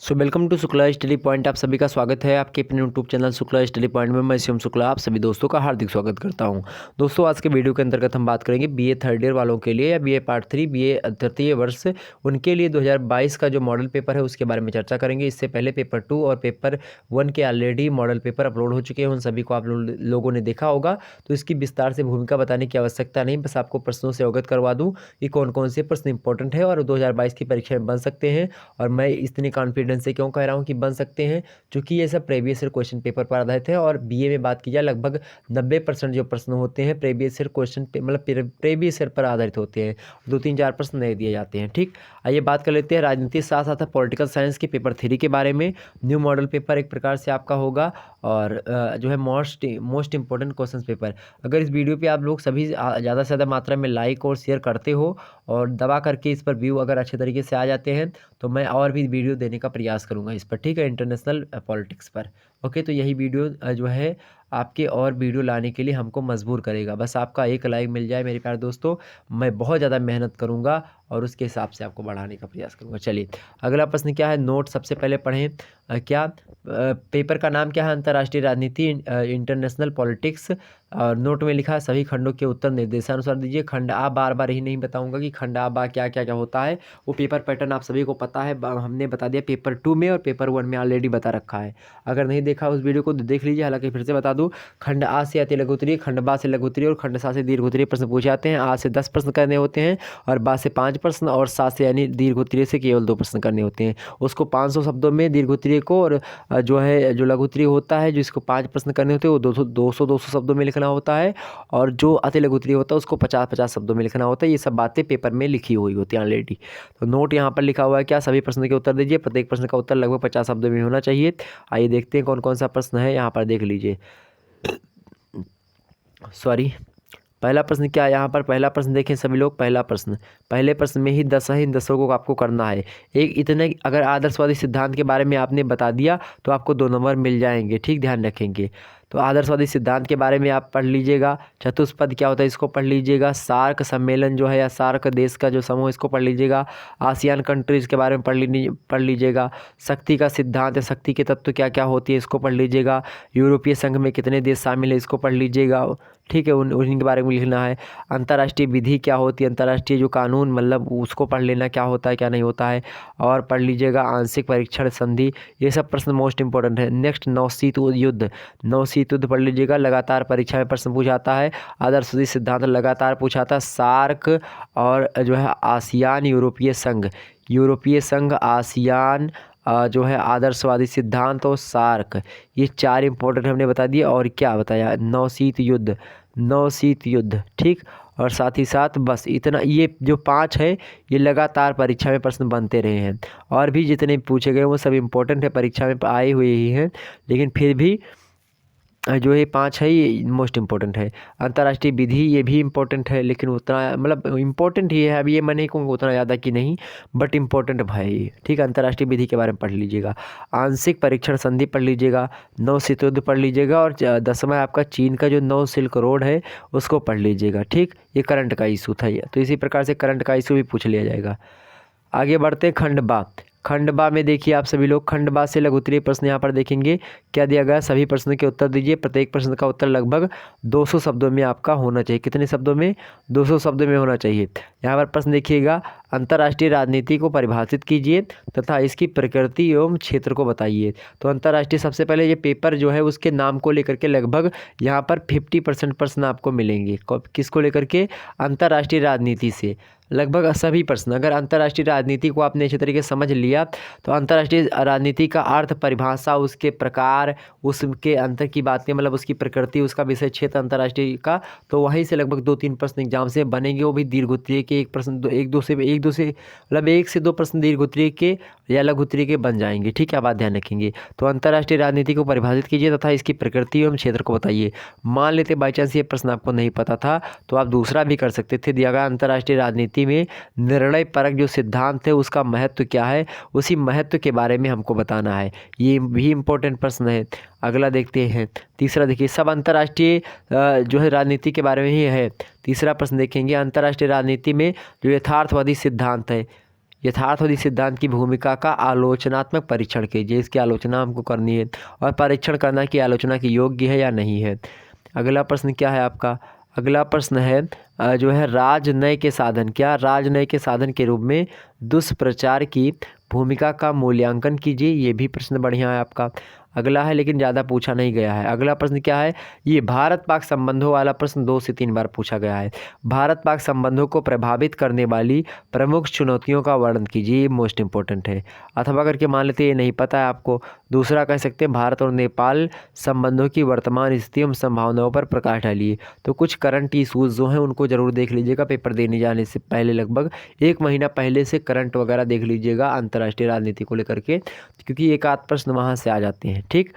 Welcome to Shukla study point. आप सभी का स्वागत है आपके अपने YouTube channel Shukla study point में। मैं शिवम शुक्ला आप सभी दोस्तों का हार्दिक स्वागत करता हूं। दोस्तों, आज के वीडियो के अंतर्गत हम बात करेंगे बीए थर्ड ईयर वालों के लिए या बीए पार्ट 3 बीए तृतीय वर्ष उनके लिए 2022 का जो मॉडल पेपर है उसके बारे में चर्चा करेंगे। इससे पहले पेपर 2 और पेपर 1 के ऑलरेडी मॉडल पेपर अपलोड हो चुके हैं, उन सभी को आप लोगों ने देखा होगा, तो इसकी विस्तार से भूमिका बताने की आवश्यकता नहीं। बस आपको प्रश्नों से अवगत करवा दूँ कि कौन कौन से प्रश्न इंपॉर्टेंट है और 2022 की परीक्षा में बन सकते हैं। और मैं इतनी कॉन्फिडेंस से क्यों कह रहा हूँ कि बन सकते हैं, क्योंकि ये सब प्रीवियस ईयर क्वेश्चन पेपर पर आधारित है। और बीए में बात की जाए लगभग 90% जो प्रश्न होते हैं प्रीवियस ईयर क्वेश्चन मतलब प्रीवियस ईयर पर आधारित होते हैं। 2-3-4 प्रश्न नहीं दिए जाते हैं। ठीक, आइए बात कर लेते हैं राजनीति साथ साथ पॉलिटिकल साइंस के पेपर 3 के बारे में। न्यू मॉडल पेपर एक प्रकार से आपका होगा और जो है मोस्ट इंपॉर्टेंट क्वेश्चन पेपर। अगर इस वीडियो पे आप लोग सभी ज़्यादा से ज़्यादा मात्रा में लाइक और शेयर करते हो और दबा करके इस पर व्यू अगर अच्छे तरीके से आ जाते हैं तो मैं और भी वीडियो देने का प्रयास करूंगा इस पर। ठीक है, इंटरनेशनल पॉलिटिक्स पर। ओके, तो यही वीडियो जो है आपके और वीडियो लाने के लिए हमको मजबूर करेगा। बस आपका एक लाइक मिल जाए मेरे प्यारे दोस्तों, मैं बहुत ज़्यादा मेहनत करूंगा और उसके हिसाब से आपको बढ़ाने का प्रयास करूंगा। चलिए, अगला प्रश्न क्या है, नोट सबसे पहले पढ़ें। पेपर का नाम क्या है, अंतर्राष्ट्रीय राजनीति इंटरनेशनल पॉलिटिक्स। और नोट में लिखा है सभी खंडों के उत्तर निर्देशानुसार दीजिए। खंड आ, बार बार ही नहीं बताऊंगा कि खंड आ बा क्या क्या क्या होता है, वो पेपर पैटर्न आप सभी को पता है, हमने बता दिया पेपर 2 में और पेपर 1 में ऑलरेडी बता रखा है। अगर नहीं देखा उस वीडियो को तो देख लीजिए। हालांकि फिर से बता दूं, खंड आ से अति लघु उत्तरीय, खंड बा से लघु उत्तरीय और खंड सा से दीर्घ उत्तरीय प्रश्न पूछे जाते हैं। आ से 10 प्रश्न करने होते हैं और बा से 5 प्रश्न और सा से यानी दीर्घ उत्तरीय से केवल 2 प्रश्न करने होते हैं। उसको 500 शब्दों में दीर्घ उत्तरीय को, और जो है जो लघु उत्तरीय होता है जिसको 5 प्रश्न करने होते हैं वो 200 शब्दों में लिखना होता है। और जो अति लघु उत्तरीय होता है उसको 50-50 शब्दों में लिखना होता है। ये सब बातें पेपर में लिखी हुई होती हैं ऑलरेडी। तो नोट यहाँ पर लिखा हुआ है क्या, सभी प्रश्न के उत्तर दीजिए। प्रत्येक प्रश्न का उत्तर लगभग 50 शब्दों में होना चाहिए। आइए देखते हैं कौन कौन सा प्रश्न है, यहाँ पर देख लीजिए। सॉरी, पहला प्रश्न क्या है यहाँ पर, पहला प्रश्न देखें सभी लोग। पहला प्रश्न, पहले प्रश्न में ही 10 है, इन 10 को आपको करना है। एक इतने अगर आदर्शवादी सिद्धांत के बारे में आपने बता दिया तो आपको 2 नंबर मिल जाएंगे। ठीक, ध्यान रखेंगे। तो आदर्शवादी सिद्धांत के बारे में आप पढ़ लीजिएगा। चतुष्पद क्या होता है इसको पढ़ लीजिएगा। सार्क सम्मेलन जो है या सार्क देश का जो समूह इसको पढ़ लीजिएगा। आसियान कंट्रीज के बारे में पढ़ लीजिएगा। शक्ति का सिद्धांत या शक्ति के तत्व क्या क्या होती है इसको पढ़ लीजिएगा। यूरोपीय संघ में कितने देश शामिल है इसको पढ़ लीजिएगा। ठीक है, उन्हीं के बारे में लिखना है। अंतर्राष्ट्रीय विधि क्या होती है, अंतर्राष्ट्रीय जो कानून मतलब उसको पढ़ लेना, क्या होता है क्या नहीं होता है। और पढ़ लीजिएगा आंशिक परीक्षण संधि, ये सब प्रश्न मोस्ट इंपॉर्टेंट है। नेक्स्ट, नवशीत युद्ध, नवशीत युद्ध पढ़ लीजिएगा, लगातार परीक्षा में प्रश्न पूछाता है। आदर्शवादी सिद्धांत लगातार पूछाता है। सार्क और जो है आसियान, यूरोपीय संघ, आसियान जो है आदर्शवादी सिद्धांत और सार्क, ये 4 इंपॉर्टेंट हमने बता दिए। और क्या बताया, नवशीत युद्ध। ठीक, और साथ ही साथ बस इतना, ये जो 5 है ये लगातार परीक्षा में प्रश्न बनते रहे हैं। और भी जितने पूछे गए वो सब इंपॉर्टेंट है, परीक्षा में आए हुए ही हैं, लेकिन फिर भी जो ये 5 है ये मोस्ट इम्पोर्टेंट है। अंतर्राष्ट्रीय विधि ये भी इम्पोर्टेंट है, लेकिन उतना मतलब इम्पोर्टेंट ही है। अब ये मैं नहीं कहूँगा उतना ज़्यादा कि नहीं, बट इम्पोर्टेंट भाई ये। ठीक है, अंतर्राष्ट्रीय विधि के बारे में पढ़ लीजिएगा। आंशिक परीक्षण संधि पढ़ लीजिएगा। नवशीत युद्ध पढ़ लीजिएगा। और 10वां आपका चीन का जो नौ सिल्क रोड है उसको पढ़ लीजिएगा। ठीक, ये करंट का इशू था ये, तो इसी प्रकार से करंट का इशू भी पूछ लिया जाएगा। आगे बढ़ते हैं खंड बा में देखिए आप सभी लोग, खंड बा से लघु उत्तरीय प्रश्न यहाँ पर देखेंगे क्या दिया गया, सभी प्रश्नों के उत्तर दीजिए। प्रत्येक प्रश्न का उत्तर लगभग 200 शब्दों में आपका होना चाहिए। कितने शब्दों में, 200 शब्दों में होना चाहिए। यहाँ पर प्रश्न देखिएगा, अंतर्राष्ट्रीय राजनीति को परिभाषित कीजिए तथा इसकी प्रकृति एवं क्षेत्र को बताइए। तो अंतर्राष्ट्रीय, सबसे पहले ये पेपर जो है उसके नाम को लेकर के लगभग यहाँ पर 50% प्रश्न आपको मिलेंगे। किसको लेकर के, अंतर्राष्ट्रीय राजनीति से लगभग सभी प्रश्न। अगर अंतर्राष्ट्रीय राजनीति को आपने अच्छे तरीके से समझ लिया तो अंतर्राष्ट्रीय राजनीति का अर्थ, परिभाषा, उसके प्रकार, उसके अंतर की बातें मतलब उसकी प्रकृति, उसका विषय क्षेत्र अंतर्राष्ट्रीय का, तो वहीं से लगभग 2-3 प्रश्न एग्जाम से बनेंगे। वो भी दीर्घ उत्तरीय के एक प्रश्न, एक दो से मतलब 1 से 2 प्रश्न दीर्घ उत्तरीय के या लघु उत्तरीय के बन जाएंगे। ठीक है, आप बात ध्यान रखेंगे। तो अंतर्राष्ट्रीय राजनीति को परिभाषित कीजिए तथा इसकी प्रकृति एवं क्षेत्र को बताइए। मान लेते बाई चांस ये प्रश्न आपको नहीं पता था तो आप दूसरा भी कर सकते थे। दिया गया अंतर्राष्ट्रीय राजनीति में निर्णय परक जो सिद्धांत है उसका महत्व क्या है, उसी महत्व के बारे में हमको बताना है। ये भी इम्पोर्टेंट प्रश्न है। अगला देखते हैं, तीसरा देखिए, सब अंतर्राष्ट्रीय जो है राजनीति के बारे में ही है। तीसरा प्रश्न देखेंगे, अंतर्राष्ट्रीय राजनीति में जो यथार्थवादी सिद्धांत है, यथार्थवादी सिद्धांत की भूमिका का आलोचनात्मक परीक्षण कीजिए। इसकी आलोचना हमको करनी है और परीक्षण करना कि आलोचना की योग्य है या नहीं है। अगला प्रश्न क्या है आपका? अगला प्रश्न है जो है राजनय के साधन। क्या? राजनय के साधन के रूप में दुष्प्रचार की भूमिका का मूल्यांकन कीजिए। ये भी प्रश्न बढ़िया है आपका। अगला है लेकिन ज़्यादा पूछा नहीं गया है। अगला प्रश्न क्या है? ये भारत पाक संबंधों वाला प्रश्न 2 से 3 बार पूछा गया है। भारत पाक संबंधों को प्रभावित करने वाली प्रमुख चुनौतियों का वर्णन कीजिए। ये मोस्ट इंपॉर्टेंट है। अथवा करके मान लेते ये नहीं पता है आपको। दूसरा कह सकते हैं भारत और नेपाल संबंधों की वर्तमान स्थिति एवं संभावनाओं पर प्रकाश डालिए। तो कुछ करंट इशूज़ जो हैं उनको ज़रूर देख लीजिएगा पेपर देने जाने से पहले, लगभग 1 महीना पहले से करंट वगैरह देख लीजिएगा अंतर्राष्ट्रीय राजनीति को लेकर के, क्योंकि एक आध प्रश्न वहाँ से आ जाते हैं। ठीक,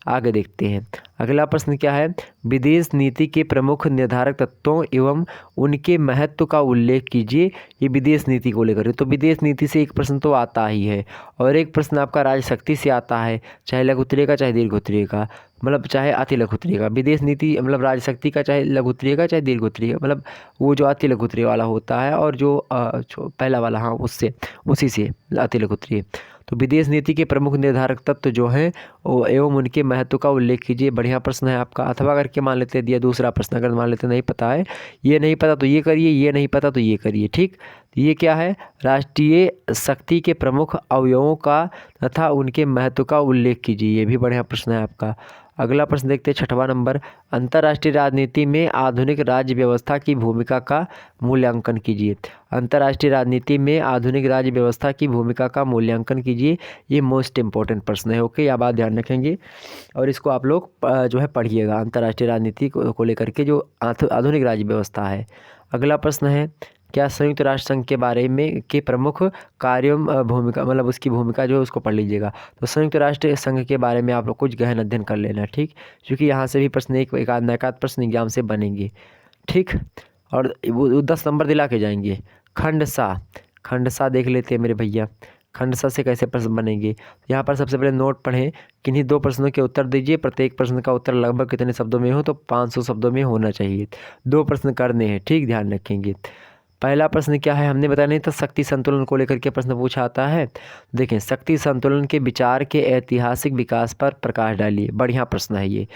आगे देखते हैं। अगला प्रश्न क्या है? विदेश नीति के प्रमुख निर्धारक तत्वों एवं उनके महत्व का उल्लेख कीजिए। ये विदेश नीति को लेकर, तो विदेश नीति से एक प्रश्न तो आता ही है और एक प्रश्न आपका राजशक्ति से आता है, चाहे लघु उत्तरीय का चाहे दीर्घ उत्तरीय का, मतलब चाहे अति लघु उत्तरीय का। विदेश नीति मतलब राजशक्ति का चाहे लघु उत्तरीय का चाहे दीर्घ उत्तरीय का, मतलब वो जो अति लघु उत्तरीय वाला होता है और जो पहला वाला, हाँ उससे उसी से अति लघु उत्तरीय। तो विदेश नीति के प्रमुख निर्धारक तत्व जो हैं एवं उनके महत्व का उल्लेख कीजिए। बढ़िया प्रश्न है आपका। अथवा करके मान लेते दिया दूसरा प्रश्न, अगर मान लेते नहीं पता है, ये नहीं पता तो ये करिए, ये नहीं पता तो ये करिए। ठीक, ये क्या है? राष्ट्रीय शक्ति के प्रमुख अवयवों का तथा उनके महत्व का उल्लेख कीजिए। ये भी बढ़िया प्रश्न है आपका। अगला प्रश्न देखते हैं 6वां नंबर। अंतर्राष्ट्रीय राजनीति में आधुनिक राज्य व्यवस्था की भूमिका का मूल्यांकन कीजिए। अंतर्राष्ट्रीय राजनीति में आधुनिक राज्य व्यवस्था की भूमिका का मूल्यांकन कीजिए। ये मोस्ट इंपॉर्टेंट प्रश्न है। ओके, आप बात ध्यान रखेंगे और इसको आप लोग जो है पढ़िएगा। अंतर्राष्ट्रीय राजनीति को लेकर के जो आधुनिक राज्य व्यवस्था है। अगला प्रश्न है क्या? संयुक्त राष्ट्र संघ के बारे में के प्रमुख कार्यों भूमिका, मतलब उसकी भूमिका जो है उसको पढ़ लीजिएगा। तो संयुक्त राष्ट्र संघ के बारे में आप लोग कुछ गहन अध्ययन कर लेना। ठीक, क्योंकि यहाँ से भी प्रश्न एक आध प्रश्न एग्जाम से बनेंगे। ठीक, और वो 10 नंबर दिला के जाएंगे। खंड सा देख लेते हैं मेरे भैया। खंड सा से कैसे प्रश्न बनेंगे? यहाँ पर सबसे पहले नोट पढ़ें, किन्हीं 2 प्रश्नों के उत्तर दीजिए। प्रत्येक प्रश्न का उत्तर लगभग कितने शब्दों में हो? तो 500 शब्दों में होना चाहिए। 2 प्रश्न करने हैं। ठीक, ध्यान रखेंगे। पहला प्रश्न क्या है? हमने बताया नहीं था, शक्ति संतुलन को लेकर के प्रश्न पूछा आता है। देखें, शक्ति संतुलन के विचार के ऐतिहासिक विकास पर प्रकाश डालिए। बढ़िया प्रश्न है, ये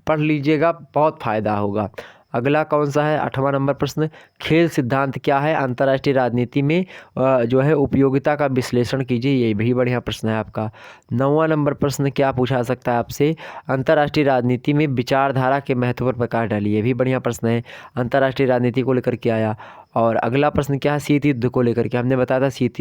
पढ़ लीजिएगा, बहुत फायदा होगा। अगला कौन सा है? 8वां नंबर प्रश्न, खेल सिद्धांत क्या है? अंतर्राष्ट्रीय राजनीति में जो है उपयोगिता का विश्लेषण कीजिए। ये भी बढ़िया प्रश्न है आपका। 9वां नंबर प्रश्न क्या पूछा सकता है आपसे? अंतर्राष्ट्रीय राजनीति में विचारधारा के महत्व पर प्रकाश डालिए। ये भी बढ़िया प्रश्न है, अंतर्राष्ट्रीय राजनीति को लेकर के आया। और अगला प्रश्न क्या है? शीत युद्ध को लेकर के हमने बताया था। शीत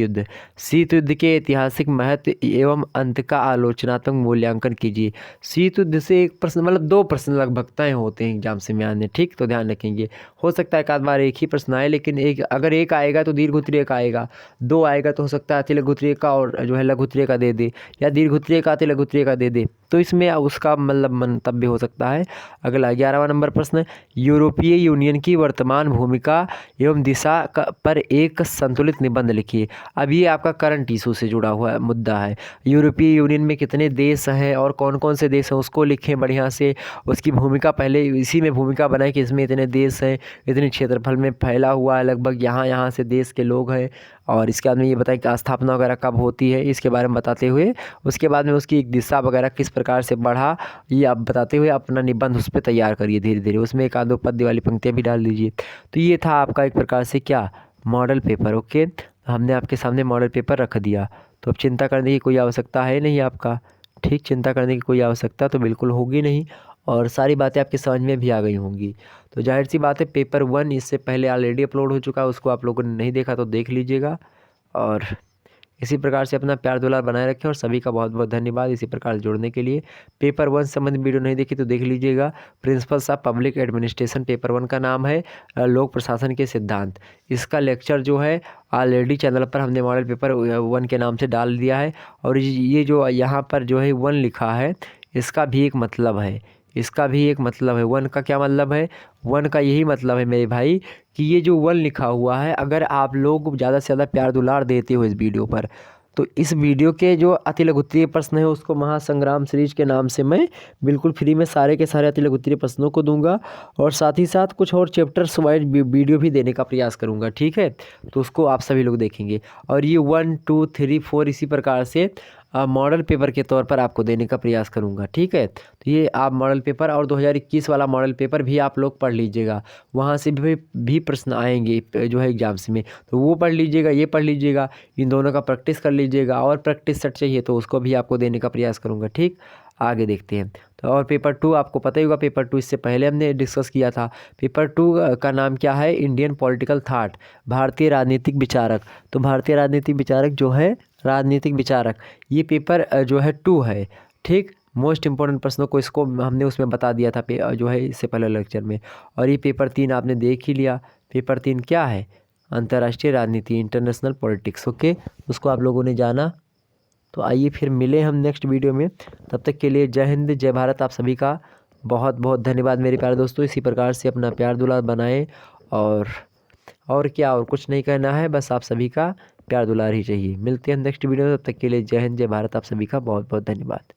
युद्ध के ऐतिहासिक महत्व एवं अंत का आलोचनात्मक मूल्यांकन कीजिए। शीत युद्ध से एक प्रश्न, मतलब 2 प्रश्न लगभग तय होते हैं एग्जाम से में आने। ठीक, तो ध्यान रखेंगे। हो सकता है एक आध बार एक ही प्रश्न आए, लेकिन अगर एक आएगा तो दीर्घ उत्तरीय का आएगा, 2 आएगा तो हो सकता है अति लघु उत्तरीय का और जो है लघु उत्तरीय का दे दे, या दीर्घ उत्तरीय का अति लघु उत्तरीय का दे दे, तो इसमें उसका मतलब मंतव्य हो सकता है। अगला 11वां नंबर प्रश्न, यूरोपीय यूनियन की वर्तमान भूमिका एवं दिशा पर एक संतुलित निबंध लिखिए। अब ये आपका करंट इशू से जुड़ा हुआ मुद्दा है। यूरोपीय यूनियन में कितने देश हैं और कौन कौन से देश हैं उसको लिखें बढ़िया से। उसकी भूमिका पहले इसी में भूमिका बनाए कि इसमें इतने देश हैं, इतने क्षेत्रफल में फैला हुआ है, लगभग यहाँ से देश के लोग हैं, और इसके बाद में ये बताएं कि स्थापना वगैरह कब होती है, इसके बारे में बताते हुए उसके बाद में उसकी एक दिशा वगैरह किस प्रकार से बढ़ा, ये आप बताते हुए अपना निबंध उस पर तैयार करिए धीरे धीरे। उसमें एक आधो पद्य वाली पंक्तियाँ भी डाल दीजिए। तो ये था आपका एक प्रकार से क्या, मॉडल पेपर। ओके, हमने आपके सामने मॉडल पेपर रख दिया, तो अब चिंता करने की कोई आवश्यकता है नहीं आपका। ठीक, चिंता करने की कोई आवश्यकता तो बिल्कुल होगी नहीं, और सारी बातें आपकी समझ में भी आ गई होंगी। तो जाहिर सी बात है, पेपर 1 इससे पहले ऑलरेडी अपलोड हो चुका है, उसको आप लोगों ने नहीं देखा तो देख लीजिएगा। और इसी प्रकार से अपना प्यार दुलार बनाए रखें, और सभी का बहुत बहुत धन्यवाद इसी प्रकार जुड़ने के लिए। पेपर 1 संबंधित वीडियो नहीं देखी तो देख लीजिएगा। Principles of public administration paper 1 का नाम है, लोक प्रशासन के सिद्धांत। इसका लेक्चर जो है ऑलरेडी चैनल पर हमने मॉडल पेपर 1 के नाम से डाल दिया है। और ये जो यहाँ पर जो है 1 लिखा है, इसका भी एक मतलब है, इसका भी एक मतलब है। 1 का क्या मतलब है? 1 का यही मतलब है मेरे भाई कि ये जो 1 लिखा हुआ है, अगर आप लोग ज़्यादा से ज़्यादा प्यार दुलार देते हो इस वीडियो पर, तो इस वीडियो के जो अति लघुत्तरीय प्रश्न है उसको महासंग्राम सीरीज के नाम से मैं बिल्कुल फ्री में सारे के सारे अति लघुत्तरीय प्रश्नों को दूंगा, और साथ ही साथ कुछ और चैप्टर्स वाइज वीडियो भी देने का प्रयास करूंगा, ठीक है। तो उसको आप सभी लोग देखेंगे, और ये 1, 2, 3, 4 इसी प्रकार से मॉडल पेपर के तौर पर आपको देने का प्रयास करूंगा, ठीक है। तो ये आप मॉडल पेपर और 2021 वाला मॉडल पेपर भी आप लोग पढ़ लीजिएगा, वहाँ से भी प्रश्न आएंगे जो है एग्जाम्स में, तो वो पढ़ लीजिएगा, ये पढ़ लीजिएगा, इन दोनों का प्रैक्टिस कर लीजिएगा, और प्रैक्टिस सेट चाहिए तो उसको भी आपको देने का प्रयास करूँगा, ठीक। आगे देखते हैं। तो और पेपर 2 आपको पता ही होगा, पेपर 2 इससे पहले हमने डिस्कस किया था। पेपर 2 का नाम क्या है? इंडियन पॉलिटिकल थाट, भारतीय राजनीतिक विचारक। तो भारतीय राजनीतिक विचारक जो है, राजनीतिक विचारक, ये पेपर जो है 2 है, ठीक। मोस्ट इंपॉर्टेंट प्रश्नों को इसको हमने उसमें बता दिया था जो है इससे पहले लेक्चर में। और ये पेपर 3 आपने देख ही लिया। पेपर 3 क्या है? अंतर्राष्ट्रीय राजनीति, इंटरनेशनल पॉलिटिक्स, ओके। उसको आप लोगों ने जाना। तो आइए फिर मिले हम नेक्स्ट वीडियो में, तब तक के लिए जय हिंद जय भारत। आप सभी का बहुत बहुत धन्यवाद मेरे प्यारे दोस्तों। इसी प्रकार से अपना प्यार दुलार बनाएं, और क्या, और कुछ नहीं कहना है, बस आप सभी का प्यार दुलार ही चाहिए। मिलते हैं नेक्स्ट वीडियो में, तब तक के लिए जय हिंद जय भारत। आप सभी का बहुत बहुत धन्यवाद।